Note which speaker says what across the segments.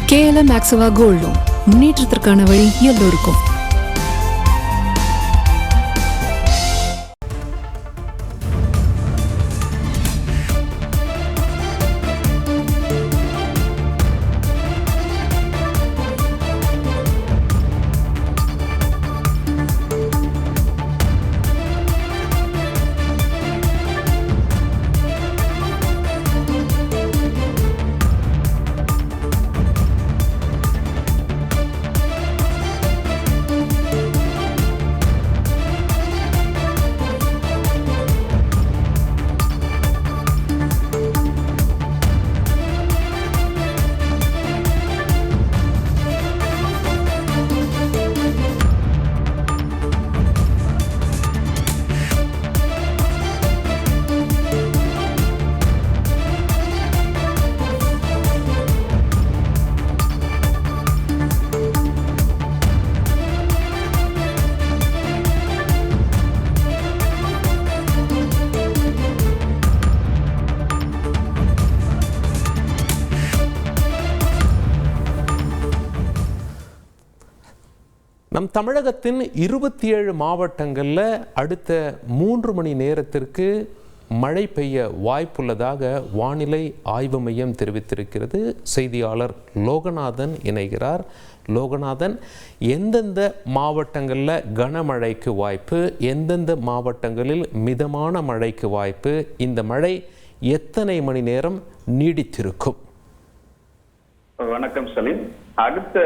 Speaker 1: KLM Maxava Gold Loan முன்னேற்றத்திற்கான வழி எல்லோருக்கும்.
Speaker 2: நம் தமிழகத்தின் 27 மாவட்டங்களில் அடுத்த 3 மணி நேரத்திற்கு மழை பெய்ய வாய்ப்புள்ளதாக வானிலை ஆய்வு மையம் தெரிவித்திருக்கிறது. செய்தியாளர் லோகநாதன் இணைகிறார். லோகநாதன், எந்தெந்த மாவட்டங்களில் கனமழைக்கு வாய்ப்பு, எந்தெந்த மாவட்டங்களில் மிதமான மழைக்கு வாய்ப்பு, இந்த மழை எத்தனை மணி நேரம் நீடித்திருக்கும்?
Speaker 3: வணக்கம் சலீம். அடுத்த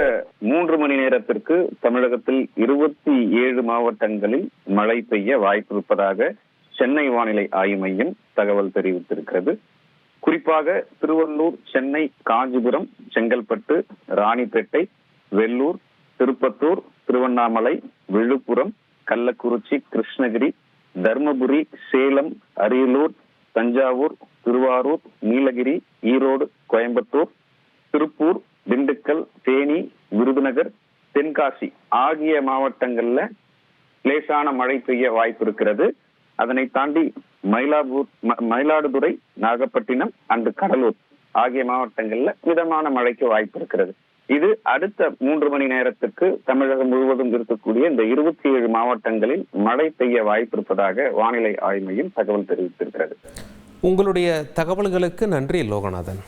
Speaker 3: 3 மணி நேரத்திற்கு தமிழகத்தில் 27 மாவட்டங்களில் மழை பெய்ய வாய்ப்பு இருப்பதாக சென்னை வானிலை ஆய்வு மையம் தகவல் தெரிவித்திருக்கிறது. குறிப்பாக திருவள்ளூர், சென்னை, காஞ்சிபுரம், செங்கல்பட்டு, ராணிப்பேட்டை, வெள்ளூர், திருப்பத்தூர், திருவண்ணாமலை, விழுப்புரம், கள்ளக்குறிச்சி, கிருஷ்ணகிரி, தர்மபுரி, சேலம், அரியலூர், தஞ்சாவூர், திருவாரூர், நீலகிரி, ஈரோடு, கோயம்புத்தூர், திருப்பூர், திண்டுக்கல், தேனி, விருதுநகர், தென்காசி ஆகிய மாவட்டங்கள்ல லேசான மழை பெய்ய வாய்ப்பு இருக்கிறது. அதனை தாண்டி மயிலாடுதுறை, நாகப்பட்டினம் அண்ட் கடலூர் ஆகிய மாவட்டங்கள்ல மிதமான மழைக்கு வாய்ப்பு இருக்கிறது. இது அடுத்த 3 மணி நேரத்துக்கு தமிழகம் முழுவதும் இருக்கக்கூடிய இந்த 27 மாவட்டங்களில் மழை பெய்ய வாய்ப்பு இருப்பதாக வானிலை ஆய்வு மையம் தகவல் தெரிவித்திருக்கிறது.
Speaker 2: உங்களுடைய தகவல்களுக்கு நன்றி Loganathan.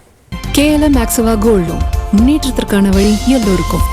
Speaker 1: KLM Maxava Gold Loan முன்னேற்றத்திற்கான வழி எல்லோருக்கும்.